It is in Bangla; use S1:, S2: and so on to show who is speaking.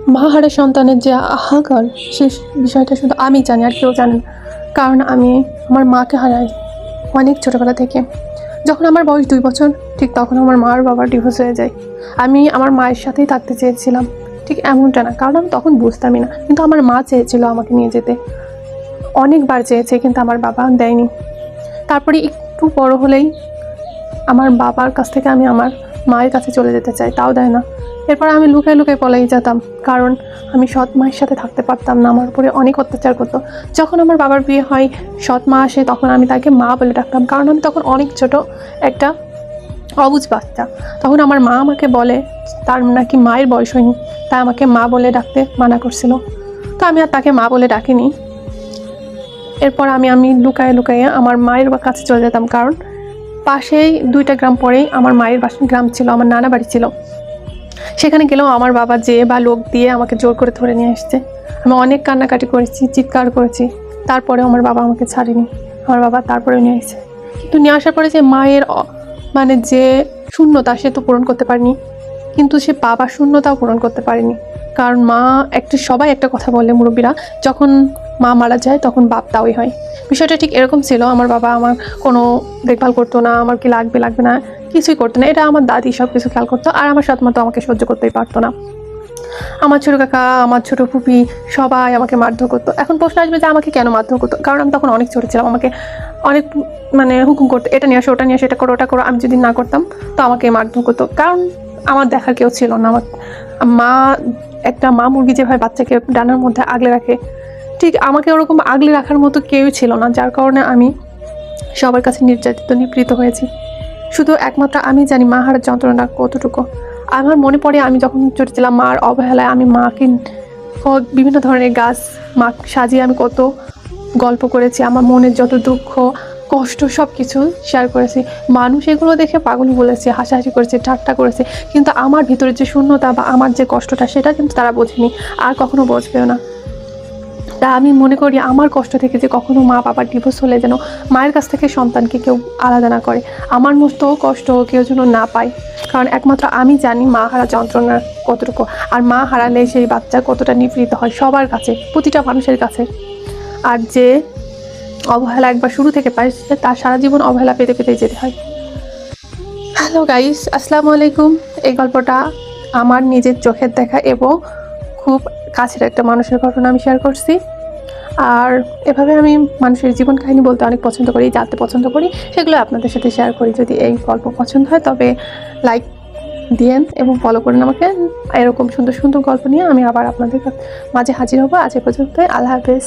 S1: মা হারা সন্তানের যে হাহাকার, সে বিষয়টা শুধু আমি জানি, আর কেউ জানেন। কারণ আমি আমার মাকে হারাই অনেক ছোটোবেলা থেকে। যখন আমার বয়স 2 বছর, ঠিক তখন আমার মা আর বাবার ডিভোর্স হয়ে যায়। আমি আমার মায়ের সাথেই থাকতে চেয়েছিলাম, ঠিক এমনটা না, কারণ আমি তখন বুঝতামই না, কিন্তু আমার মা চেয়েছিল আমাকে নিয়ে যেতে, অনেকবার চেয়েছে, কিন্তু আমার বাবা দেয়নি। তারপরে একটু বড় হলেই আমার বাবার কাছ থেকে আমি আমার মায়ের কাছে চলে যেতে চাই, তাও দেয় না। এরপর আমি লুকায় লুকায় পলাই যেতাম, কারণ আমি সৎ মায়ের সাথে থাকতে পারতাম না, আমার উপরে অনেক অত্যাচার করতো। যখন আমার বাবার বিয়ে হয়, সৎ মা আসে, তখন আমি তাকে মা বলে ডাকতাম, কারণ আমি তখন অনেক ছোট একটা অবুঝ বাচ্চা। তখন আমার মা আমাকে বলে তার নাকি মায়ের বয়স হয়নি, তাই আমাকে মা বলে ডাকতে মানা করছিল। তো আমি আর তাকে মা বলে ডাকিনি। এরপর আমি লুকায়ে লুকায়ে আমার মায়ের কাছে চলে যেতাম, কারণ পাশেই 2টা গ্রাম পরেই আমার মায়ের গ্রাম ছিল, আমার নানা বাড়ি ছিল। সেখানে গেলেও আমার বাবা বা লোক দিয়ে আমাকে জোর করে ধরে নিয়ে এসছে। আমি অনেক কান্নাকাটি করেছি, চিৎকার করেছি, তারপরেও আমার বাবা আমাকে ছাড়েনি। আমার বাবা তারপরেও নিয়ে এসেছে, কিন্তু নিয়ে আসার পরে যে মায়ের মানে যে শূন্যতা, সে তো পূরণ করতে পারেনি, কিন্তু সে বাবার শূন্যতাও পূরণ করতে পারেনি। কারণ মা সবাই একটা কথা বলে, মুরব্বীরা, যখন মা মারা যায় তখন বাপ তাওই হয়। বিষয়টা ঠিক এরকম ছিল। আমার বাবা আমার কোনো দেখভাল করতো না, আমার কি লাগবে লাগবে না কিছুই করতো না, এটা আমার দাদি সব কিছু খেয়াল করতো। আর আমার সৎমা তো আমাকে সহ্য করতেই পারতো না। আমার ছোটো কাকা, আমার ছোটো ফুপি সবাই আমাকে মারধর করতো। এখন প্রশ্ন আসবে যে আমাকে কেন মারধর করতো, কারণ আমি তখন অনেক ছোটো ছিলাম। আমাকে অনেক হুকুম করতো, এটা নিয়ে আসো, ওটা নিয়ে আসো, এটা করো, ওটা করো। আমি যদি না করতাম তো আমাকে মারধর করতো, কারণ আমার দেখার কেউ ছিল না। আমার একটা মা মুরগি যেভাবে বাচ্চাকে ডানার মধ্যে আগলে রাখে, ঠিক আমাকে ওরকম আগলে রাখার মতো কেউই ছিল না, যার কারণে আমি সবার কাছে নির্যাতিত, নিপীড়িত হয়েছি। শুধু একমাত্র আমি জানি মা হারার যন্ত্রণা কতটুকু। আমার মনে পড়ে আমি যখন ছোট ছিলাম, মার অবহেলায় আমি মাকে বিভিন্ন ধরনের গাছ মা সাজিয়ে আমি কত গল্প করেছি। আমার মনের যত দুঃখ কষ্ট সব কিছু শেয়ার করেছি। মানুষ এগুলো দেখে পাগল বলেছে, হাসাহাসি করেছে, ঠাট্টা করেছে, কিন্তু আমার ভিতরে যে শূন্যতা বা আমার যে কষ্টটা, সেটা কিন্তু তারা বোঝেনি, আর কখনো বুঝবেও না। তা আমি মনে করি আমার কষ্ট থেকে যে কখনো মা বাবার ডিভোর্স হলে যেন মায়ের কাছ থেকে সন্তানকে কেউ আলাদা না করে, আমার মতো কষ্ট কেউ যেন না পায়। কারণ একমাত্র আমি জানি মা হারা যন্ত্রণা কতটুকু, আর মা হারালে সেই বাচ্চা কতটা নিপীড়িত হয় সবার কাছে, প্রতিটা মানুষের কাছে। আর যে অবহেলা একবার শুরু থেকে পায়, তার সারা জীবন অবহেলা পেতে পেতেই যেতে হয়। হ্যালো গাইস, আসসালামু আলাইকুম। এই গল্পটা আমার নিজের চোখের দেখা এবং খুব কাছের একটা মানুষের ঘটনা আমি শেয়ার করছি। আর এভাবে আমি মানুষের জীবন কাহিনী বলতে অনেক পছন্দ করি, জানতে পছন্দ করি, সেগুলো আপনাদের সাথে শেয়ার করি। যদি এই গল্প পছন্দ হয় তবে লাইক দিয়েন এবং ফলো করেন আমাকে। এরকম সুন্দর সুন্দর গল্প নিয়ে আমি আবার আপনাদের মাঝে হাজির হব। আজ এ পর্যন্ত, আল্লাহ হাফেজ।